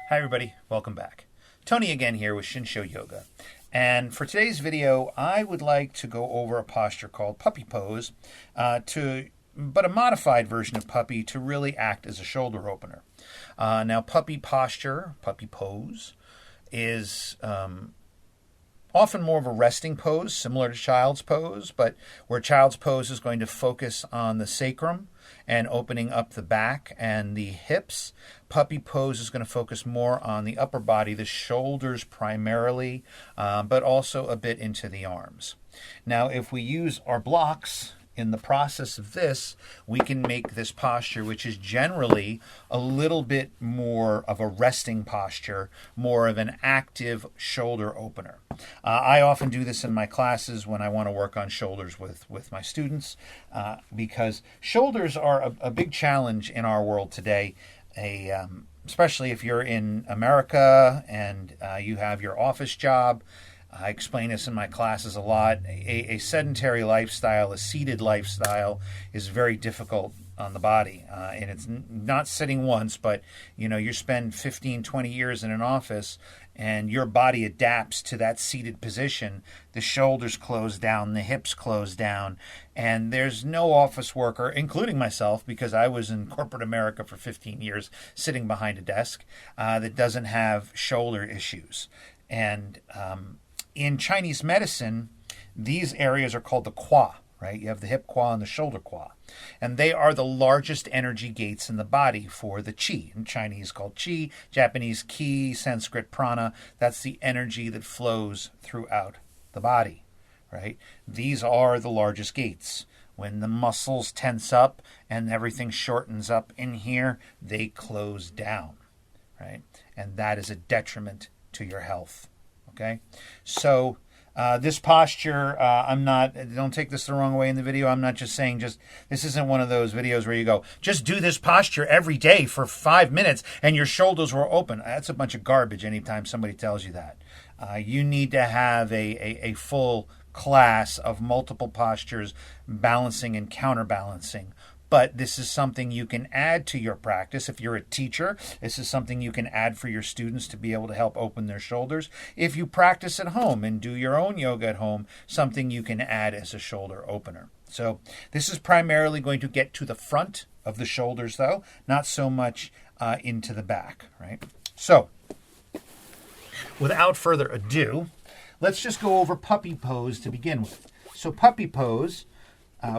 Hi everybody, welcome back. Tony again here with Shinsho Yoga. And for today's video, I would like to go over a posture called puppy pose, but a modified version of puppy to really act as a shoulder opener. Now puppy posture, puppy pose, is often more of a resting pose, similar to child's pose, but where child's pose is going to focus on the sacrum and opening up the back and the hips. Puppy pose is going to focus more on the upper body, the shoulders primarily, but also a bit into the arms. Now, if we use our blocks in the process of this, we can make this posture, which is generally a little bit more of a resting posture, more of an active shoulder opener. I often do this in my classes when I want to work on shoulders with my students, because shoulders are a big challenge in our world today, especially if you're in America and you have your office job. I explain this in my classes a lot. A sedentary lifestyle, a seated lifestyle, is very difficult on the body. And it's not sitting once, but you spend 15, 20 years in an office and your body adapts to that seated position. The shoulders close down, the hips close down, and there's no office worker, including myself, because I was in corporate America for 15 years sitting behind a desk, that doesn't have shoulder issues. And in Chinese medicine, these areas are called the qua, right? You have the hip qua and the shoulder qua. And they are the largest energy gates in the body for the qi. In Chinese called qi, Japanese ki, Sanskrit prana. That's the energy that flows throughout the body, right? These are the largest gates. When the muscles tense up and everything shortens up in here, they close down, right? And that is a detriment to your health. Okay, so this posture, don't take this the wrong way in the video. I'm not just saying this isn't one of those videos where you go, just do this posture every day for 5 minutes and your shoulders will open. That's a bunch of garbage anytime somebody tells you that. You need to have a full class of multiple postures, balancing and counterbalancing. But this is something you can add to your practice. If you're a teacher, this is something you can add for your students to be able to help open their shoulders. If you practice at home and do your own yoga at home, something you can add as a shoulder opener. So this is primarily going to get to the front of the shoulders, though, not so much into the back, right? So without further ado, let's just go over puppy pose to begin with. So puppy pose,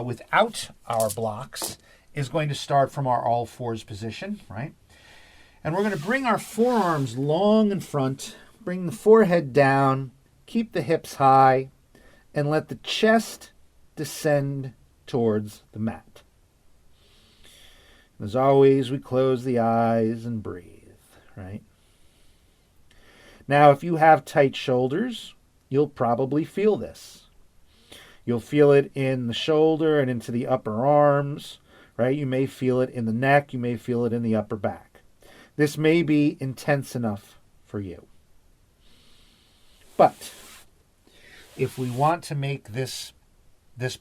without our blocks, is going to start from our all fours position, right? And we're going to bring our forearms long in front, bring the forehead down, keep the hips high, and let the chest descend towards the mat. As always, we close the eyes and breathe, right? Now, if you have tight shoulders, you'll probably feel this. You'll feel it in the shoulder and into the upper arms, right? You may feel it in the neck. You may feel it in the upper back. This may be intense enough for you. But if we want to make this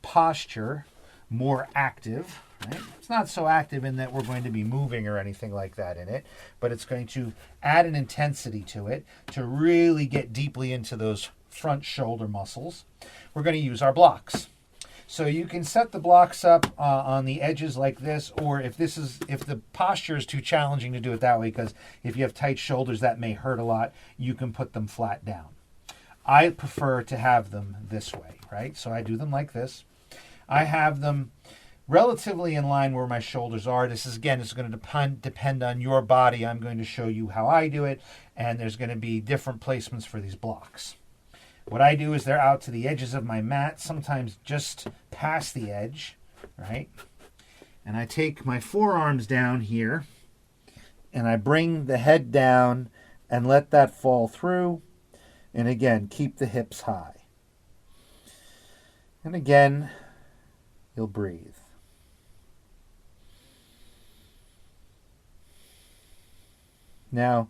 posture more active, right? It's not so active in that we're going to be moving or anything like that in it, but it's going to add an intensity to it to really get deeply into those front shoulder muscles. We're going to use our blocks. So you can set the blocks up on the edges like this, or if the posture is too challenging to do it that way, because if you have tight shoulders that may hurt a lot, you can put them flat down. I prefer to have them this way, right? So I do them like this. I have them relatively in line where my shoulders are. This is going to depend on your body. I'm going to show you how I do it, and there's going to be different placements for these blocks. What I do is they're out to the edges of my mat, sometimes just past the edge, right? And I take my forearms down here, and I bring the head down and let that fall through. And again, keep the hips high. And again, you'll breathe. Now,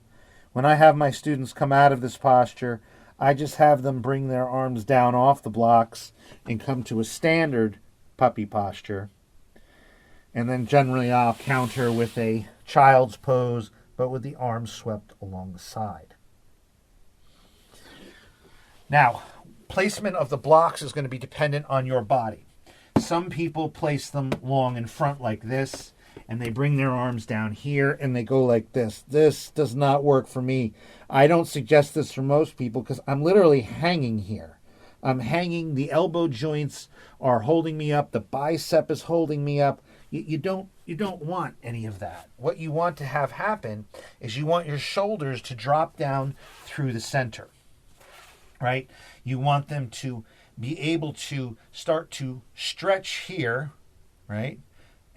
when I have my students come out of this posture, I just have them bring their arms down off the blocks and come to a standard puppy posture. And then generally I'll counter with a child's pose, but with the arms swept along the side. Now, placement of the blocks is going to be dependent on your body. Some people place them long in front like this, and they bring their arms down here and they go like this. This does not work for me. I don't suggest this for most people because I'm literally hanging here. I'm hanging. The elbow joints are holding me up. The bicep is holding me up. You don't want any of that. What you want to have happen is you want your shoulders to drop down through the center, right? You want them to be able to start to stretch here, right,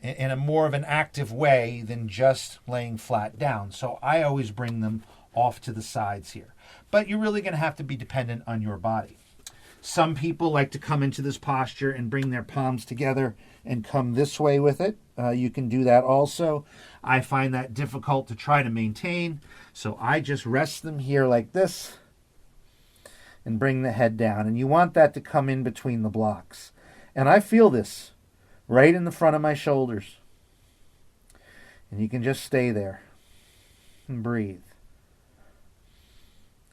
in a more of an active way than just laying flat down. So I always bring them off to the sides here. But you're really going to have to be dependent on your body. Some people like to come into this posture and bring their palms together and come this way with it. You can do that also. I find that difficult to try to maintain, so I just rest them here like this and bring the head down. And you want that to come in between the blocks. And I feel this right in the front of my shoulders. And you can just stay there and breathe.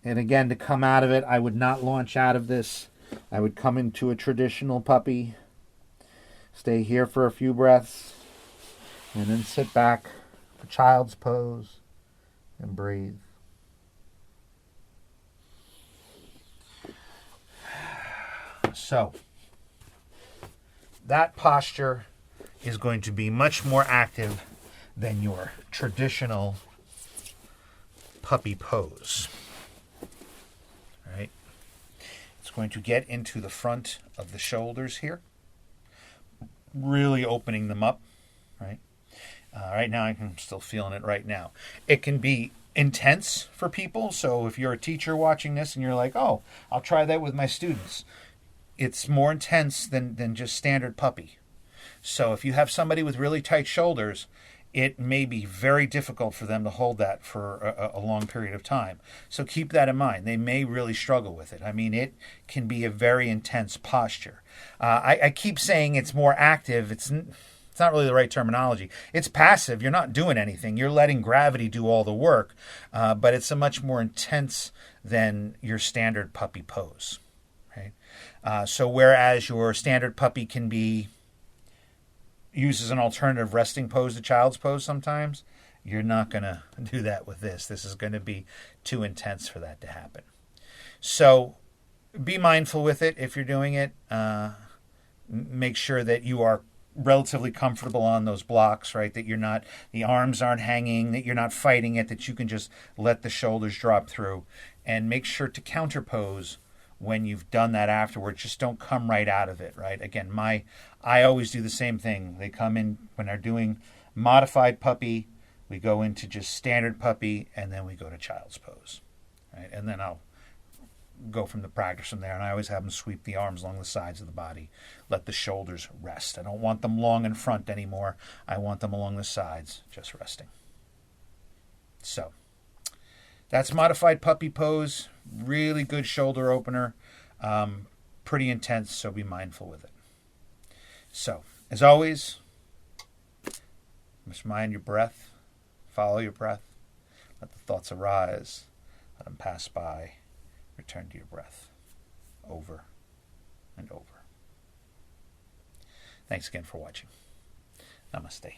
And again, to come out of it, I would not launch out of this. I would come into a traditional puppy, stay here for a few breaths, and then sit back for child's pose and breathe. So, that posture is going to be much more active than your traditional puppy pose. Right? It's going to get into the front of the shoulders here, really opening them up, right? Right now, I'm still feeling it right now. It can be intense for people, so if you're a teacher watching this and you're like, oh, I'll try that with my students, it's more intense than just standard puppy. So if you have somebody with really tight shoulders, it may be very difficult for them to hold that for a long period of time. So keep that in mind. They may really struggle with it. I mean, it can be a very intense posture. I keep saying it's more active. It's not really the right terminology. It's passive. You're not doing anything. You're letting gravity do all the work, but it's a much more intense than your standard puppy pose. Right? So whereas your standard puppy can be used as an alternative resting pose to child's pose sometimes, you're not going to do that with this. This is going to be too intense for that to happen. So be mindful with it if you're doing it. Make sure that you are relatively comfortable on those blocks, right? That you're not, the arms aren't hanging, that you're not fighting it, that you can just let the shoulders drop through. And make sure to counterpose when you've done that afterwards. Just don't come right out of it, right? Again, I always do the same thing. They come in when they're doing modified puppy, we go into just standard puppy, and then we go to child's pose, right? And then I'll go from the practice from there, and I always have them sweep the arms along the sides of the body, let the shoulders rest. I don't want them long in front anymore. I want them along the sides, just resting. So that's modified puppy pose. Really good shoulder opener. Pretty intense, so be mindful with it. So, as always, just mind your breath. Follow your breath. Let the thoughts arise. Let them pass by. Return to your breath. Over and over. Thanks again for watching. Namaste.